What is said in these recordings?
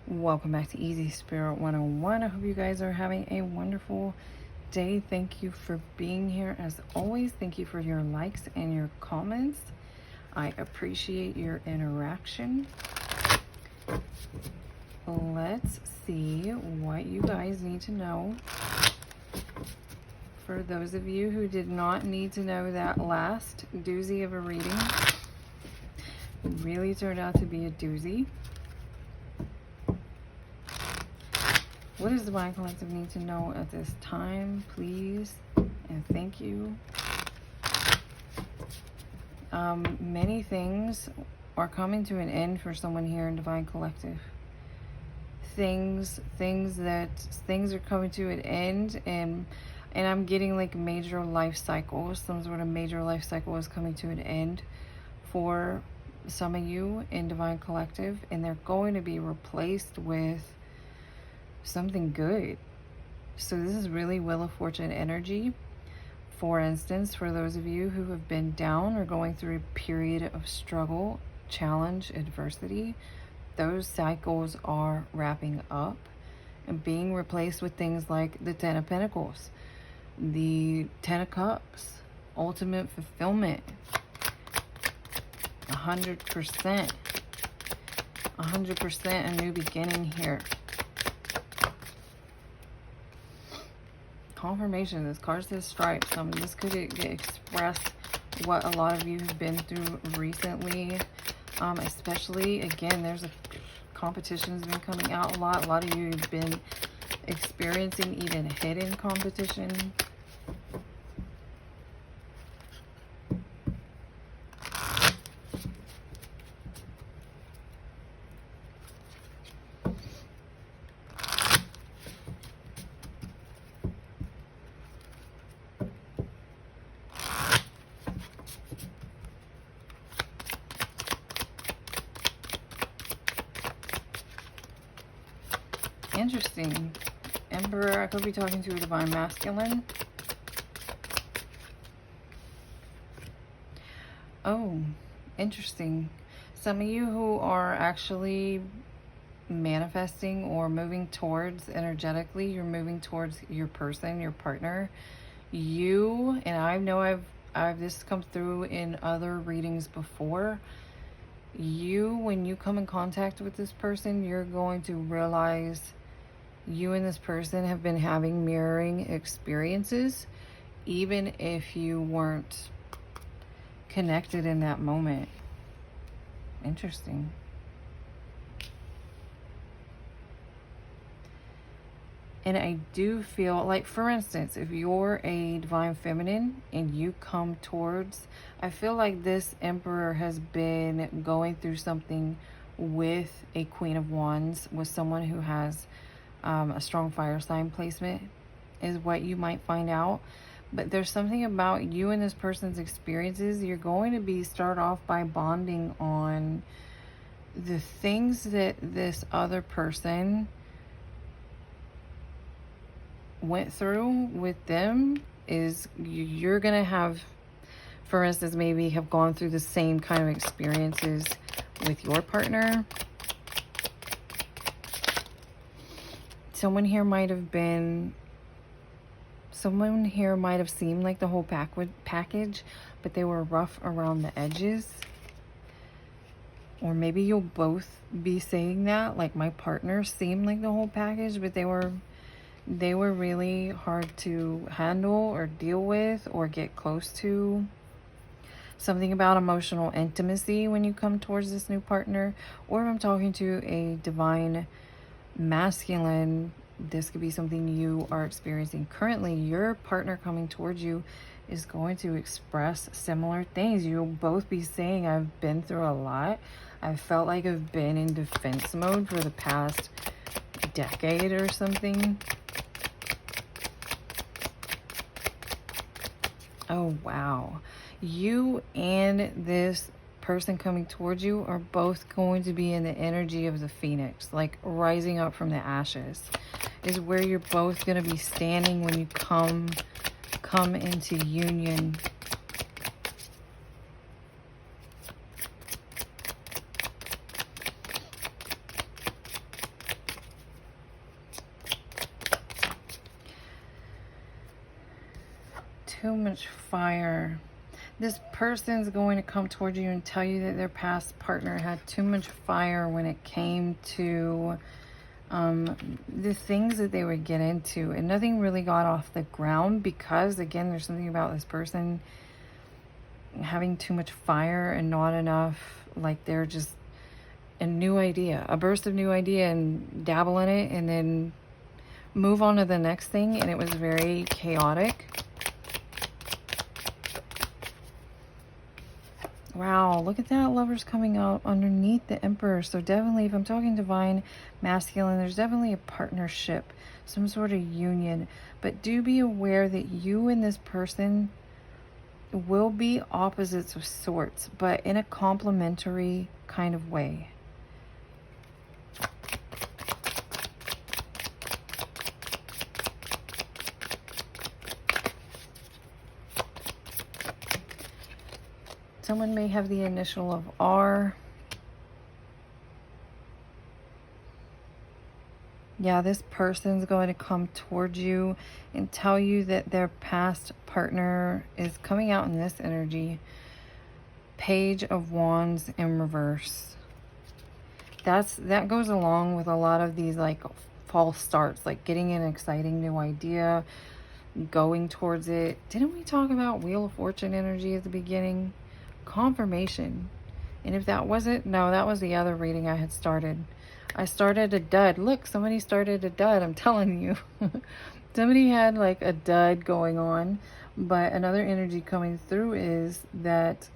Welcome back to Easy Spirit 101. I hope you guys are having a wonderful day. Thank you for being here. As always, thank you for your likes and your comments. I appreciate your interaction. Let's see what you guys need to know. For those of you who did not need to know that last doozy of a reading, it really turned out to be a doozy. What does Divine Collective need to know at this time, please? And thank you. Many things are coming to an end for someone here in Divine Collective. Things are coming to an end, and I'm getting like major life cycles. Some sort of major life cycle is coming to an end for some of you in Divine Collective, and they're going to be replaced with something good. So this is really Wheel of Fortune energy. For instance, for those of you who have been down or going through a period of struggle, challenge, adversity, those cycles are wrapping up and being replaced with things like the Ten of Pentacles, the Ten of Cups, ultimate fulfillment, 100%, a new beginning here. Confirmation. This card says stripes. This could express what a lot of you have been through recently. Especially, again, there's a competition's been coming out a lot. A lot of you have been experiencing even hidden competition. Interesting. Emperor, I could be talking to a Divine Masculine. Oh, interesting. Some of you who are actually manifesting or moving towards energetically, you're moving towards your person, your partner. You, and I know I've this come through in other readings before. You, when you come in contact with this person, you're going to realize you and this person have been having mirroring experiences, even if you weren't connected in that moment. Interesting. And I do feel like, for instance, if you're a Divine Feminine and you come towards, I feel like this Emperor has been going through something with a Queen of Wands, with someone who has a strong fire sign placement, is what you might find out. But there's something about you and this person's experiences. You're going to start off by bonding on the things that this other person went through with them. Is you're gonna have, for instance, maybe have gone through the same kind of experiences with your partner. Someone here might have seemed like the whole package, but they were rough around the edges. Or maybe you'll both be saying that, like, my partner seemed like the whole package, but they were really hard to handle or deal with or get close to. Something about emotional intimacy when you come towards this new partner. Or if I'm talking to a Divine Masculine, this could be something you are experiencing currently. Your partner coming towards you is going to express similar things. You'll both be saying, I've been through a lot. I felt like I've been in defense mode for the past decade or something. Oh, wow. You and this person coming towards you are both going to be in the energy of the phoenix, like rising up from the ashes, is where you're both going to be standing when you come into union. too much fire. This person's going to come towards you and tell you that their past partner had too much fire when it came to the things that they would get into, and nothing really got off the ground because, again, there's something about this person having too much fire and not enough, like they're just a new idea, a burst of new idea, and dabble in it and then move on to the next thing, and it was very chaotic. Wow, look at that, Lovers coming out underneath the Emperor. So definitely, if I'm talking divine masculine, there's definitely a partnership, some sort of union. But do be aware that you and this person will be opposites of sorts, but in a complementary kind of way. Someone may have the initial of R. Yeah, this person's going to come towards you and tell you that their past partner is coming out in this energy. Page of Wands in reverse. That goes along with a lot of these like false starts, like getting an exciting new idea, going towards it. Didn't we talk about Wheel of Fortune energy at the beginning? Confirmation. And if that wasn't, no, that was the other reading I had started. I started a dud. Look, somebody started a dud, I'm telling you. Somebody had like a dud going on. But another energy coming through is that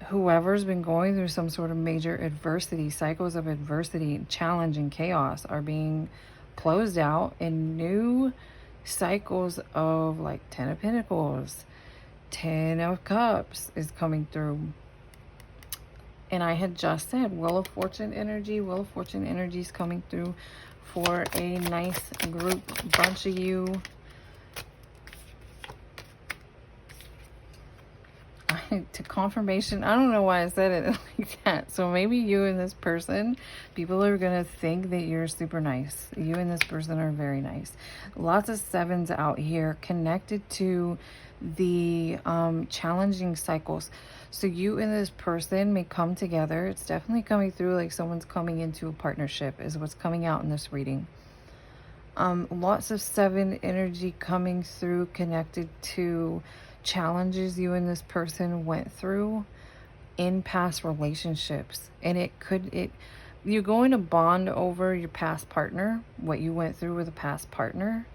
whoever's been going through some sort of major adversity, cycles of adversity, challenge, and chaos are being closed out, and new cycles of like 10 of Pentacles, 10 of Cups is coming through. And I had just said Wheel of Fortune energy. Wheel of Fortune energy is coming through for a nice group, bunch of you. To confirmation, I don't know why I said it like that. So maybe you and this person, people are going to think that you're super nice. You and this person are very nice. Lots of sevens out here connected to the challenging cycles. So you and this person may come together. It's definitely coming through like someone's coming into a partnership is what's coming out in this reading. Lots of seven energy coming through connected to challenges you and this person went through in past relationships. And you're going to bond over your past partner, what you went through with a past partner,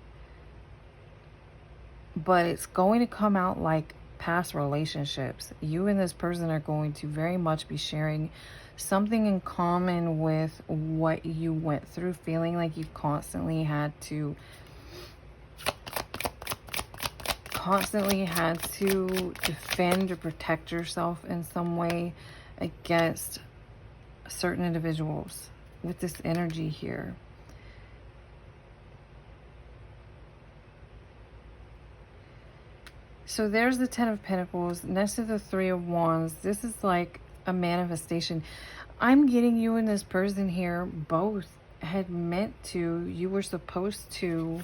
but it's going to come out like past relationships. You and this person are going to very much be sharing something in common with what you went through, feeling like you constantly had to defend or protect yourself in some way against certain individuals with this energy here. So there's the 10 of Pentacles next to the 3 of Wands. This is like a manifestation. I'm getting you and this person here both had meant to, you were supposed to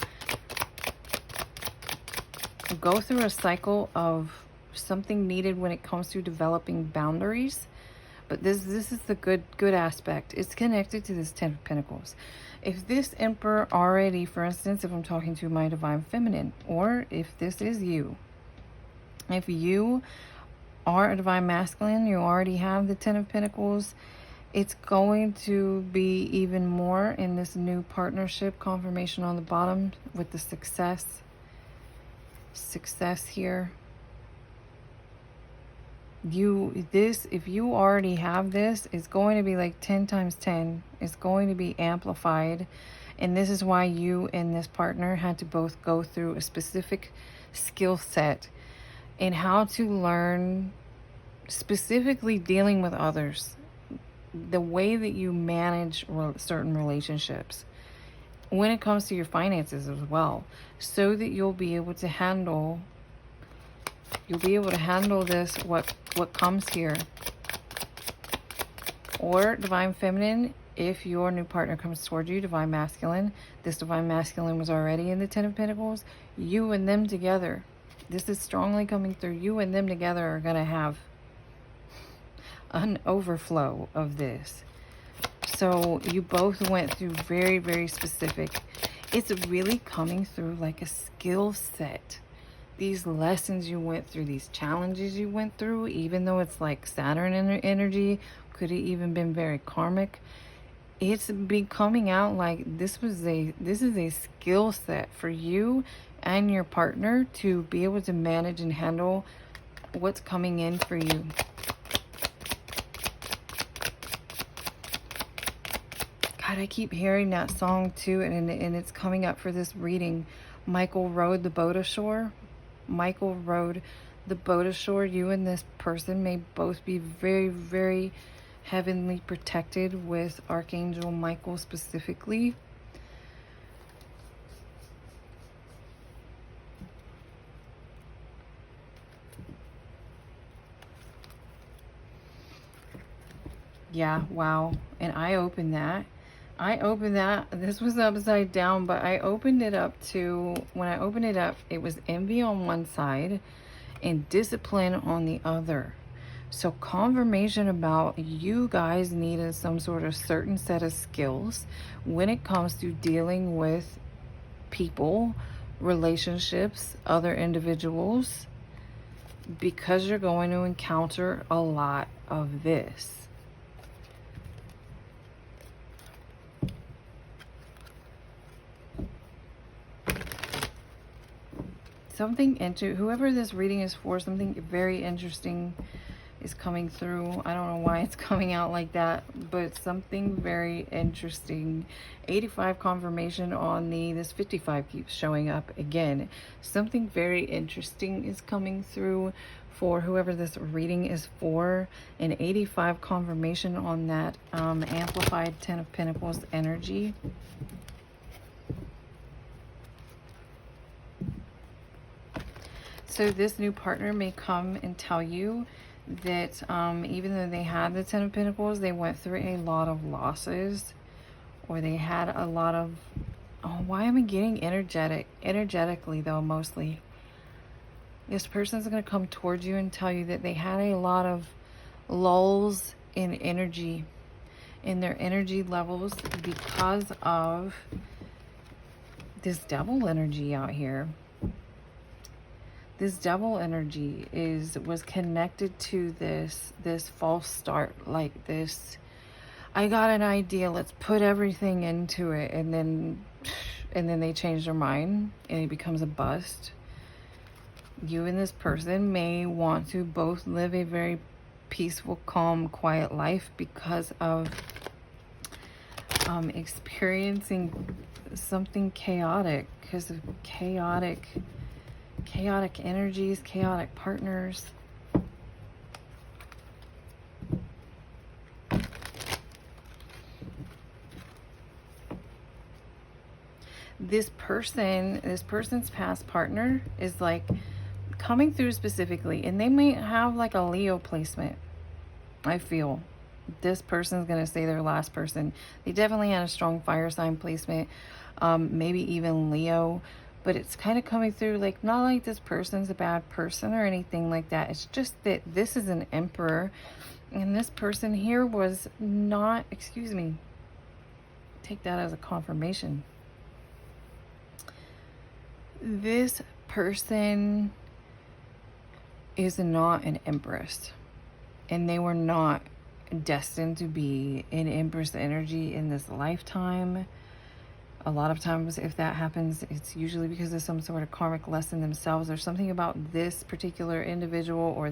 go through a cycle of something needed when it comes to developing boundaries. But this is the good aspect. It's connected to this 10 of Pentacles. If this Emperor already, for instance, if I'm talking to my Divine Feminine, or if this is you, if you are a Divine Masculine, you already have the 10 of Pentacles, it's going to be even more in this new partnership. Confirmation on the bottom with the success here. If you already have this, it's going to be like 10 times 10. It's going to be amplified. And this is why you and this partner had to both go through a specific skill set in how to learn, specifically dealing with others, the way that you manage certain relationships when it comes to your finances as well, so that you'll be able to handle this, what comes here. Or Divine Feminine, if your new partner comes toward you, Divine Masculine, this Divine Masculine was already in the 10 of Pentacles, you and them together This is strongly coming through. You and them together are going to have an overflow of this. So you both went through very, very specific. It's really coming through like a skill set. These lessons you went through, these challenges you went through, even though it's like Saturn energy, could have even been very karmic. It's be coming out like this is a skill set for you and your partner to be able to manage and handle what's coming in for you. God, I keep hearing that song too, and it's coming up for this reading. Michael rowed the boat ashore. Michael rowed the boat ashore. You and this person may both be very, very heavenly protected with Archangel Michael specifically. Yeah, wow. And I opened that. This was upside down, but I opened it up to, when I opened it up, it was envy on one side and discipline on the other. So confirmation about you guys needed some sort of certain set of skills when it comes to dealing with people, relationships, other individuals, because you're going to encounter a lot of this. Something into whoever this reading is for, something very interesting is coming through. I don't know why it's coming out like that, but something very interesting. 85 confirmation on this 55 keeps showing up again. Something very interesting is coming through for whoever this reading is for. An 85 confirmation on that amplified 10 of Pentacles energy. So this new partner may come and tell you that even though they had the 10 of Pentacles, they went through a lot of losses, or they had a lot of, oh, why am I getting energetically though, mostly. This person's going to come towards you and tell you that they had a lot of lulls in energy, in their energy levels, because of this devil energy out here. This devil energy was connected to this false start, like this, I got an idea, let's put everything into it, and then they change their mind and it becomes a bust. You and this person may want to both live a very peaceful, calm, quiet life because of experiencing something chaotic, because of chaotic energies, chaotic partners. This person's past partner is like coming through specifically, and they may have like a Leo placement. I feel this person's going to say their last person. They definitely had a strong fire sign placement, maybe even Leo. But it's kind of coming through like, not like this person's a bad person or anything like that. It's just that this is an emperor. And this person here was not, excuse me, take that as a confirmation. This person is not an empress. And they were not destined to be an empress energy in this lifetime. A lot of times if that happens, it's usually because of some sort of karmic lesson themselves. There's something about this particular individual, or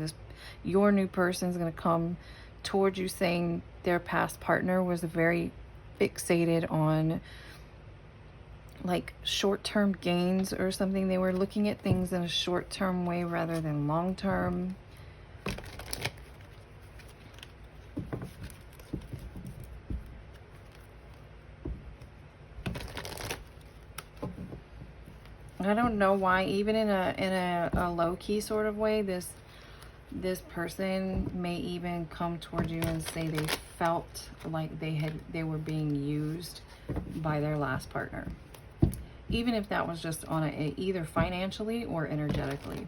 your new person is going to come towards you saying their past partner was very fixated on like short-term gains or something. They were looking at things in a short-term way rather than long-term. I don't know why, even in a low-key sort of way, this person may even come towards you and say they felt like they were being used by their last partner. even if that was just on either financially or energetically.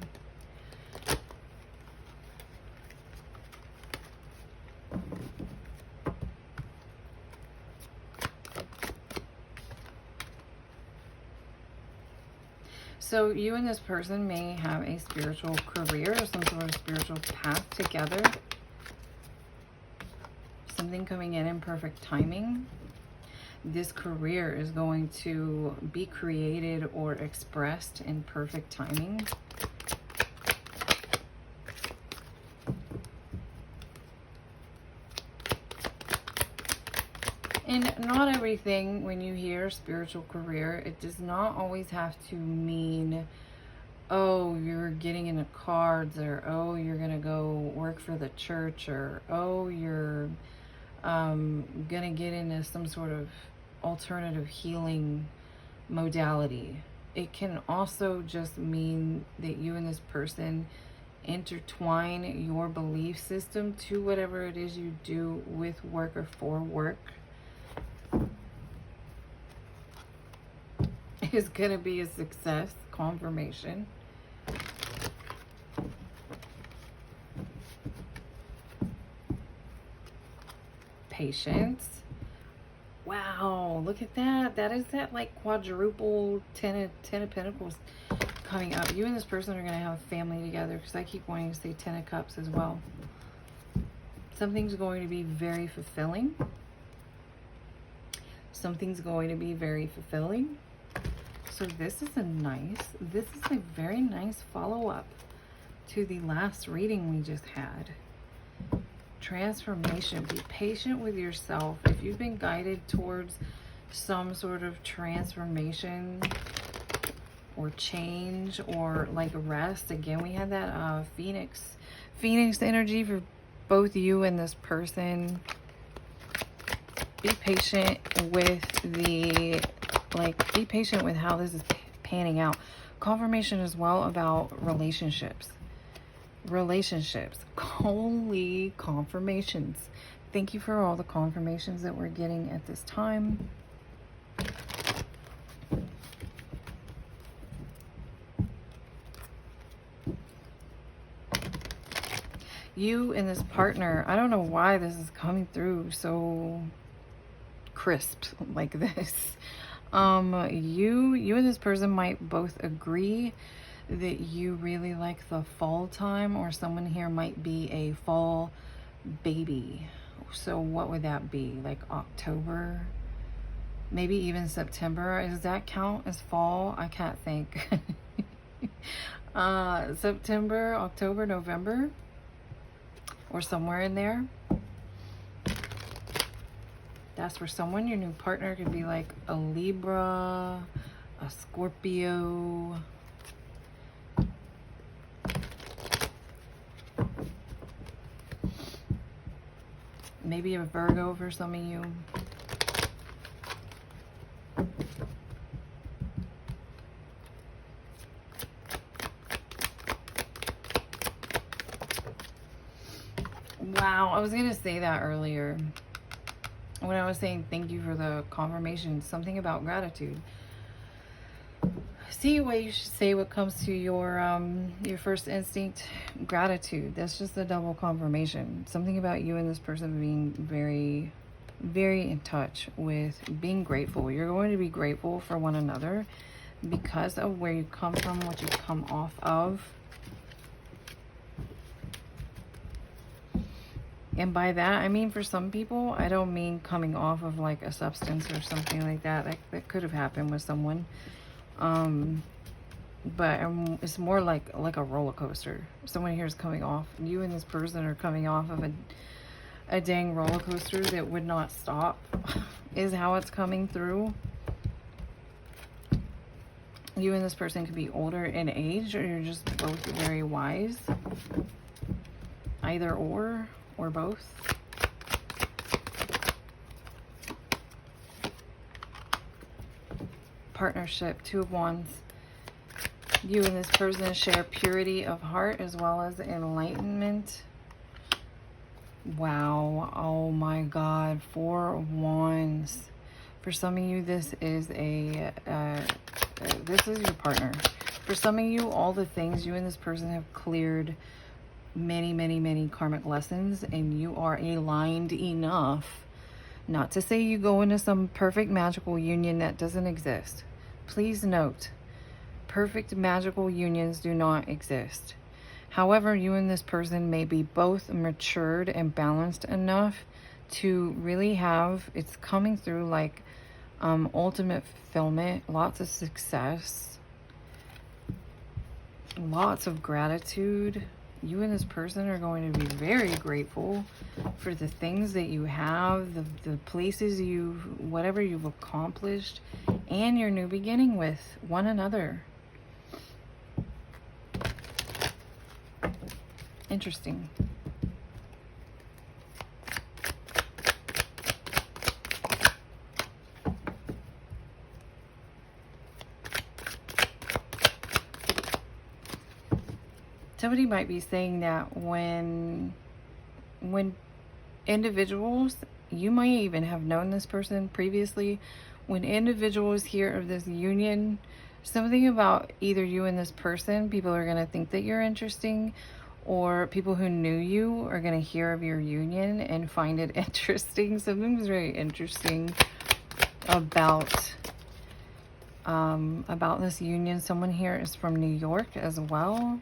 So you and this person may have a spiritual career or some sort of spiritual path together. Something coming in perfect timing. This career is going to be created or expressed in perfect timing. And not everything, when you hear spiritual career, it does not always have to mean, oh, you're getting into cards, or oh, you're going to go work for the church, or oh, you're going to get into some sort of alternative healing modality. It can also just mean that you and this person intertwine your belief system to whatever it is you do with work or for work. Is going to be a success. Confirmation. Patience. Wow, look at that. That is that like quadruple ten of Pentacles coming up. You and this person are going to have a family together, because I keep wanting to say 10 of Cups as well. Something's going to be very fulfilling. Something's going to be very fulfilling. So this is a very nice follow-up to the last reading we just had. Transformation. Be patient with yourself. If you've been guided towards some sort of transformation or change or like rest, again, we had that Phoenix energy for both you and this person. Be patient with be patient with how this is panning out. Confirmation as well about relationships. Holy confirmations. Thank you for all the confirmations that we're getting at this time. You and this partner, I don't know why this is coming through so crisp like this. You and this person might both agree that you really like the fall time, or someone here might be a fall baby. So what would that be? Like October? Maybe even September? Does that count as fall? I can't think. September, October, November, or somewhere in there. That's for someone. Your new partner could be like a Libra, a Scorpio, maybe a Virgo for some of you. Wow, I was going to say that earlier when I was saying thank you for the confirmation. Something about gratitude. See what you should say what comes to your first instinct. Gratitude. That's just a double confirmation. Something about you and this person being very, very in touch with being grateful. You're going to be grateful for one another because of where you come from, what you come off of. And by that, I mean for some people, I don't mean coming off of like a substance or something like that. That could have happened with someone. But it's more like a roller coaster. Someone here is coming off. You and this person are coming off of a dang roller coaster that would not stop, is how it's coming through. You and this person could be older in age, or you're just both very wise. Either or both. Partnership, Two of Wands. You and this person share purity of heart as well as enlightenment. Wow. Oh my God. Four of Wands. For some of you, this is a This is your partner. For some of you, all the things you and this person have cleared many, many, many karmic lessons, and you are aligned enough. Not to say you go into some perfect magical union that doesn't exist. Please note, perfect magical unions do not exist. However, you and this person may be both matured and balanced enough to really have, it's coming through like ultimate fulfillment, lots of success, lots of gratitude. You and this person are going to be very grateful for the things that you have, the places whatever you've accomplished, and your new beginning with one another. Interesting. Somebody might be saying that when individuals, you might even have known this person previously, when individuals hear of this union, something about either you and this person, people are going to think that you're interesting, or people who knew you are going to hear of your union and find it interesting. Something's very interesting about this union. Someone here is from New York as well.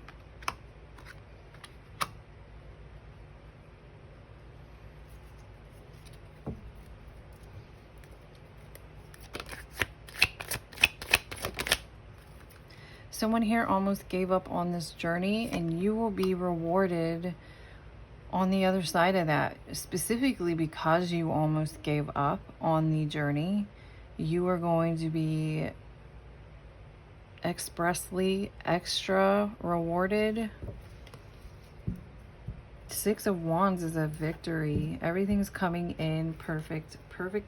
Someone here almost gave up on this journey, and you will be rewarded on the other side of that. Specifically because you almost gave up on the journey, you are going to be expressly extra rewarded. Six of Wands is a victory. Everything's coming in perfect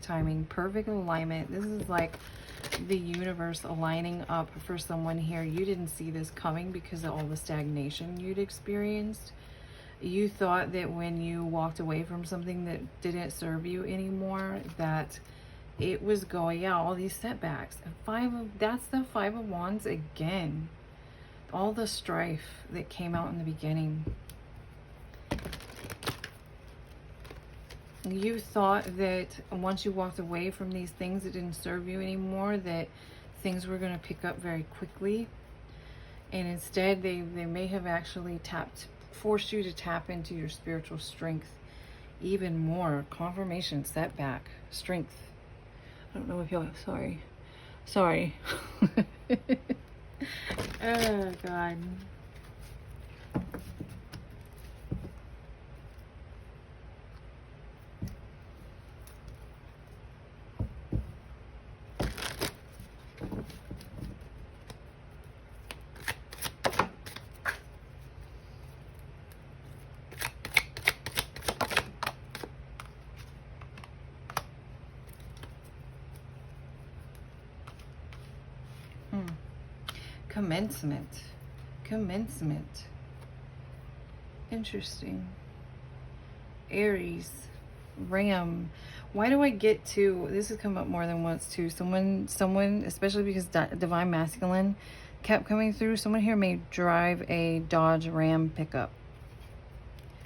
timing, perfect alignment. This is like the universe aligning up for someone here. You didn't see this coming because of all the stagnation you'd experienced. You thought that when you walked away from something that didn't serve you anymore, that it was going out, all these setbacks. That's the Five of Wands again. All the strife that came out in the beginning. You thought that once you walked away from these things that didn't serve you anymore, that things were going to pick up very quickly. And instead, they may have actually forced you to tap into your spiritual strength even more. Confirmation, setback, strength. I don't know if y'all, sorry. Oh, God. Commencement. Interesting. Aries, Ram. Why do I get to, this has come up more than once too. Someone, especially because Divine Masculine kept coming through. Someone here may drive a Dodge Ram pickup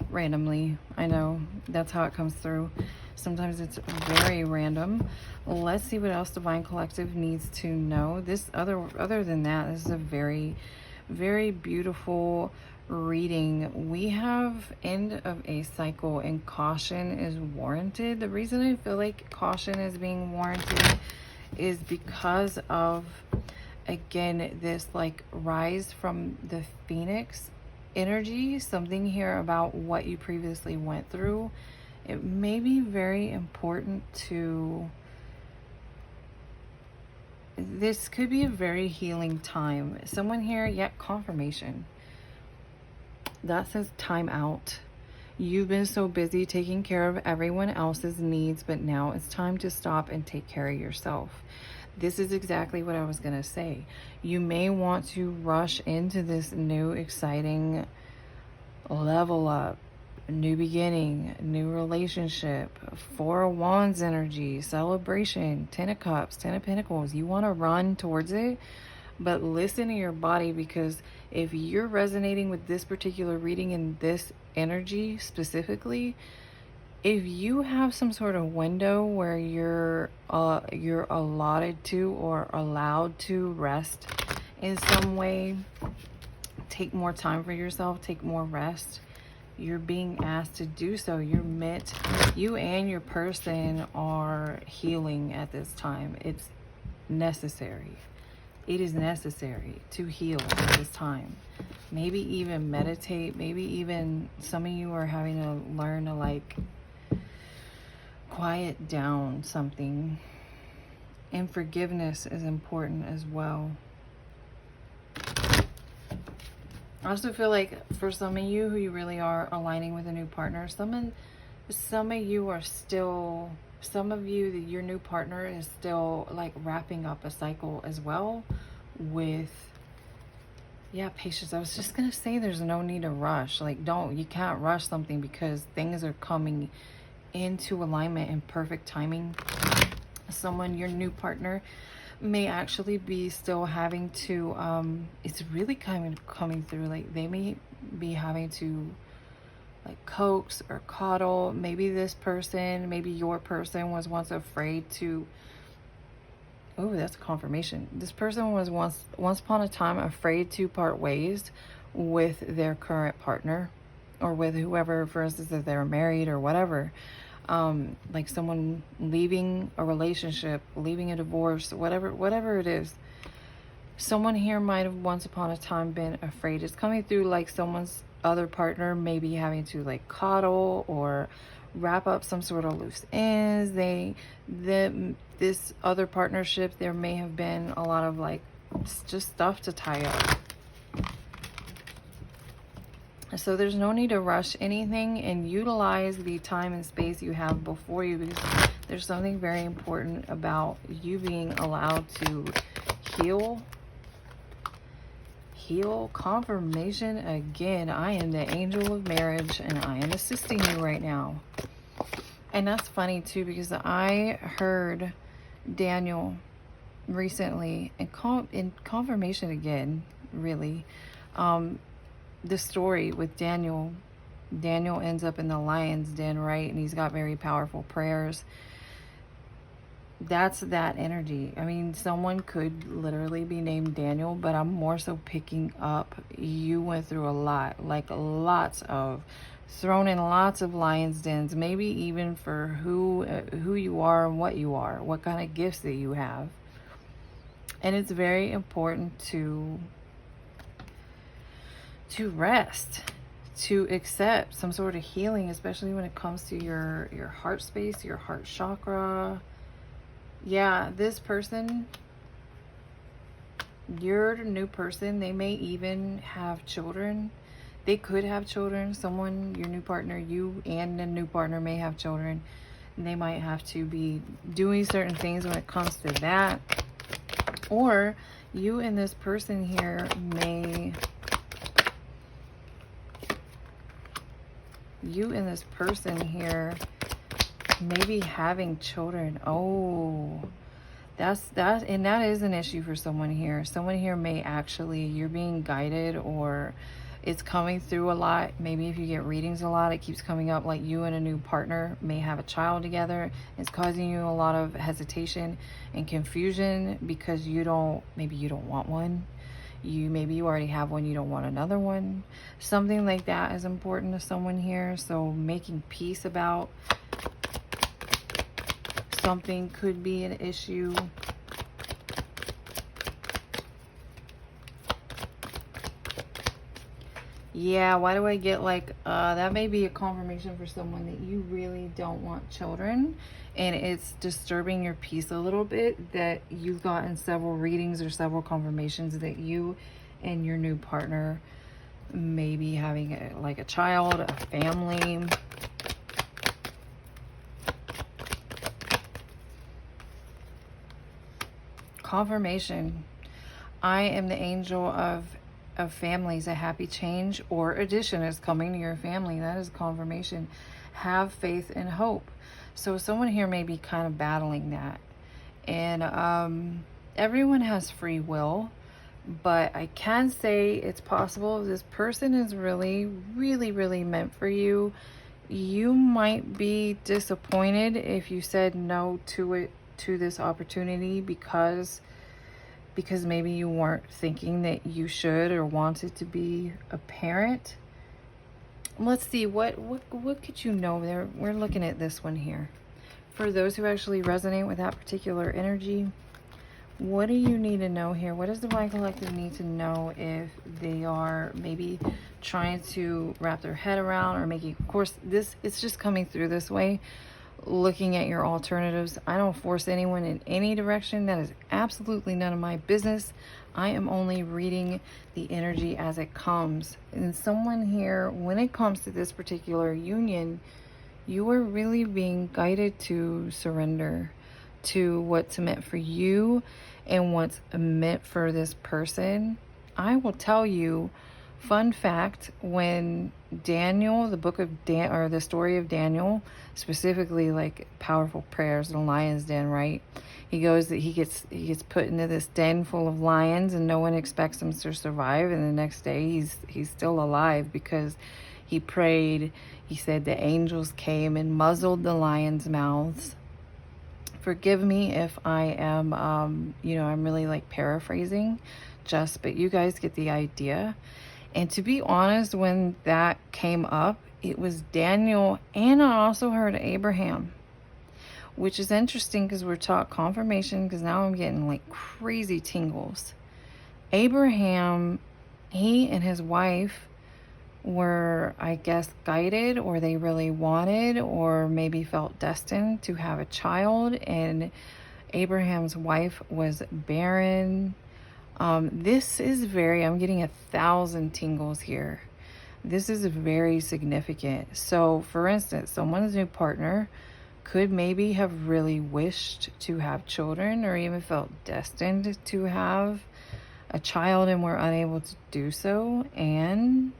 randomly. I know that's how it comes through. Sometimes it's very random. Let's see what else Divine Collective needs to know. This other than that, this is a very, very beautiful reading. We have end of a cycle, and caution is warranted. The reason I feel like caution is being warranted is because of, again, this like rise from the Phoenix energy. Something here about what you previously went through. It may be very important to, this could be a very healing time. Someone here, yet confirmation. That says time out. You've been so busy taking care of everyone else's needs, but now it's time to stop and take care of yourself. This is exactly what I was going to say. You may want to rush into this new, exciting level up. New beginning, new relationship, Four of Wands energy, celebration, Ten of Cups, Ten of Pentacles. You want to run towards it, but listen to your body, because if you're resonating with this particular reading and this energy specifically, if you have some sort of window where you're allotted to or allowed to rest in some way, take more time for yourself, take more rest, you're being asked to do so. You and your person are healing at this time. It's necessary. It is necessary to heal at this time. Maybe even meditate. Maybe even some of you are having to learn to like quiet down something. And forgiveness is important as well. I also feel like for some of you who you really are aligning with a new partner, some of you are still, some of you, your new partner is still like wrapping up a cycle as well with, yeah, patience. I was just going to say there's no need to rush. Like you can't rush something because things are coming into alignment in perfect timing. Someone, your new partner, may actually be still having to, it's really kind of coming through, like they may be having to like coax or coddle. Maybe this person, maybe your person was once afraid to, oh, that's confirmation. This person was once upon a time afraid to part ways with their current partner, or with whoever, for instance, if they're married or whatever. Like someone leaving a relationship, leaving a divorce, whatever it is. Someone here might have once upon a time been afraid. It's coming through like someone's other partner may be having to like coddle or wrap up some sort of loose ends. This other partnership, there may have been a lot of like just stuff to tie up. So there's no need to rush anything, and utilize the time and space you have before you, because there's something very important about you being allowed to heal. Confirmation again. I am the angel of marriage, and I am assisting you right now. And that's funny too, because I heard Daniel recently, and in confirmation again, really. The story with Daniel ends up in the lion's den, right? And he's got very powerful prayers. That's that energy. I mean, someone could literally be named Daniel, but I'm more so picking up you went through a lot, like lots of, thrown in lots of lion's dens, maybe even for who you are and what you are, what kind of gifts that you have. And it's very important to rest, to accept some sort of healing, especially when it comes to your heart space, your heart chakra. Yeah, this person, your new person, they may even have children. They could have children. Someone, your new partner, you and the new partner may have children. And they might have to be doing certain things when it comes to that. Or you and this person here may... You and this person here may be having children. Oh, and that is an issue for someone here. Someone here may actually, you're being guided, or it's coming through a lot. Maybe if you get readings a lot, it keeps coming up like you and a new partner may have a child together. It's causing you a lot of hesitation and confusion because maybe you don't want one. Maybe you already have one, you don't want another one. Something like that is important to someone here. So making peace about something could be an issue. Yeah, why do I get like, that may be a confirmation for someone that you really don't want children, and it's disturbing your peace a little bit, that you've gotten several readings or several confirmations that you and your new partner may be having a child, a family. Confirmation. I am the angel of families. A happy change or addition is coming to your family. That is confirmation. Have faith and hope. So someone here may be kind of battling that. And everyone has free will. But I can say it's possible if this person is really, really, really meant for you. You might be disappointed if you said no to it, to this opportunity, because maybe you weren't thinking that you should or wanted to be a parent. Let's see, what could you know there? We're looking at this one here. For those who actually resonate with that particular energy, what do you need to know here? What does the Divine Collective need to know if they are maybe trying to wrap their head around, or making, of course, this, it's just coming through this way, looking at your alternatives. I don't force anyone in any direction. That is absolutely none of my business. I am only reading the energy as it comes. And someone here, when it comes to this particular union, you are really being guided to surrender to what's meant for you and what's meant for this person. I will tell you, fun fact, when Daniel, the book of Dan, or the story of Daniel, specifically like powerful prayers in a lion's den, right? He goes, that he gets put into this den full of lions, and no one expects him to survive, and the next day he's still alive because he prayed. He said the angels came and muzzled the lions' mouths. Forgive me if I am, I'm really like paraphrasing, but you guys get the idea. And to be honest, when that came up, it was Daniel, and I also heard Abraham, which is interesting because we're taught confirmation, because now I'm getting like crazy tingles. Abraham, he and his wife were, I guess, guided, or they really wanted, or maybe felt destined to have a child, and Abraham's wife was barren. This is very, I'm getting 1,000 tingles here. This is very significant. So for instance, someone's new partner could maybe have really wished to have children, or even felt destined to have a child and were unable to do so. And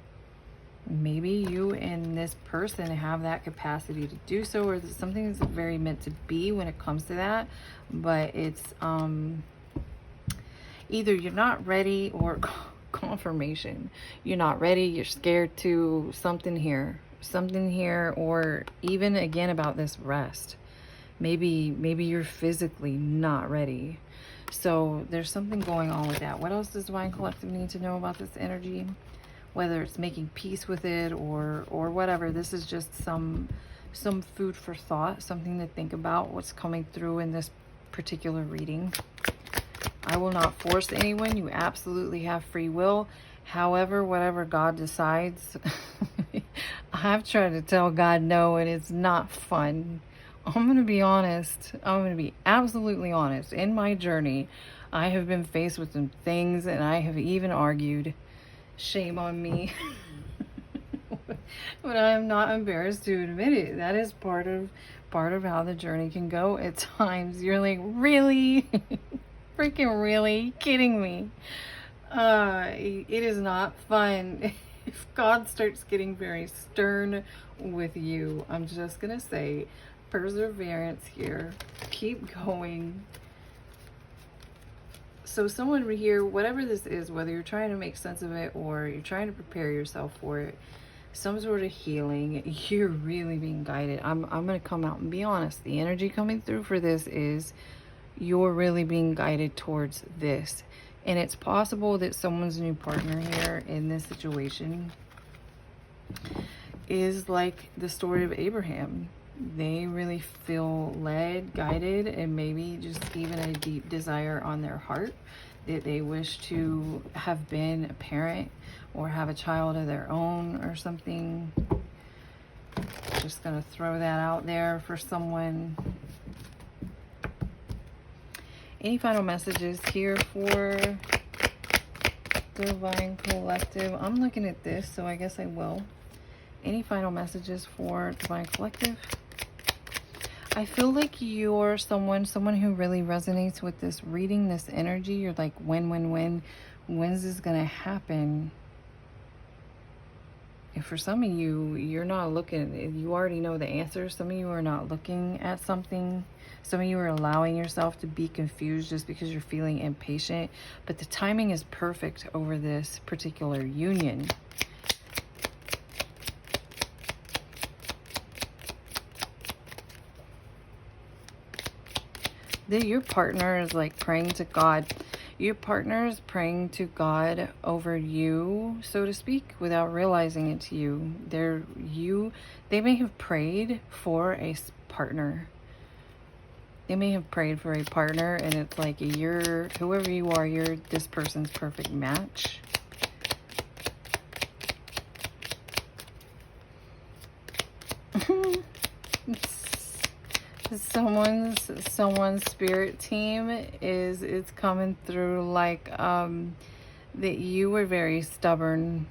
maybe you and this person have that capacity to do so, or something that's very meant to be when it comes to that. But it's either you're not ready, or confirmation, you're not ready, you're scared to something here, or even again about this rest. Maybe you're physically not ready. So there's something going on with that. What else does Divine Collective need to know about this energy? Whether it's making peace with it or whatever. This is just some food for thought, something to think about, what's coming through in this particular reading. I will not force anyone. You absolutely have free will. However, whatever God decides, I've tried to tell God no, and it's not fun. I'm going to be honest. I'm going to be absolutely honest. In my journey, I have been faced with some things, and I have even argued. Shame on me. But I am not embarrassed to admit it. That is part of how the journey can go at times. You're like, really? Freaking really? Kidding me? It is not fun. If God starts getting very stern with you, I'm just gonna say perseverance here. Keep going. So someone here, whatever this is, whether you're trying to make sense of it or you're trying to prepare yourself for it, some sort of healing, you're really being guided. I'm gonna come out and be honest. The energy coming through for this is you're really being guided towards this. And it's possible that someone's new partner here in this situation is like the story of Abraham. They really feel led, guided, and maybe just even a deep desire on their heart that they wish to have been a parent or have a child of their own or something. Just gonna throw that out there for someone. Any final messages here for Divine Collective? I'm looking at this, so I guess I will. Any final messages for Divine Collective? I feel like you're someone who really resonates with this reading, this energy. You're like, when's this gonna happen? And for some of you, you're not looking, you already know the answer. Some of you are not looking at something Some of you are allowing yourself to be confused just because you're feeling impatient, but the timing is perfect over this particular union. That your partner is like praying to God. Your partner is praying to God over you, so to speak, without realizing it to you. They may have prayed for a partner. They may have prayed for a partner, and it's like you're, whoever you are, you're this person's perfect match. Someone's spirit team is coming through like that you were very stubborn.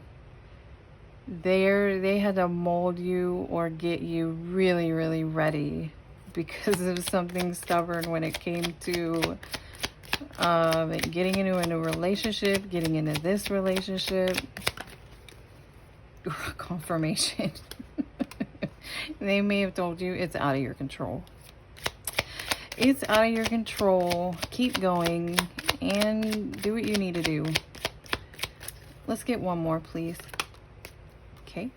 They had to mold you or get you really, really ready because of something stubborn when it came to getting into a new relationship, getting into this relationship. Confirmation. They may have told you it's out of your control. It's out of your control. Keep going and do what you need to do. Let's get one more, please. Okay.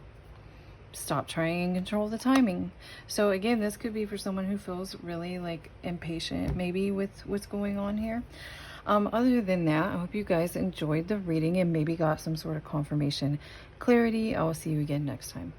Stop trying and control the timing. So again, this could be for someone who feels really like impatient maybe with what's going on here. Other than that, I hope you guys enjoyed the reading and maybe got some sort of confirmation, clarity. I will see you again next time.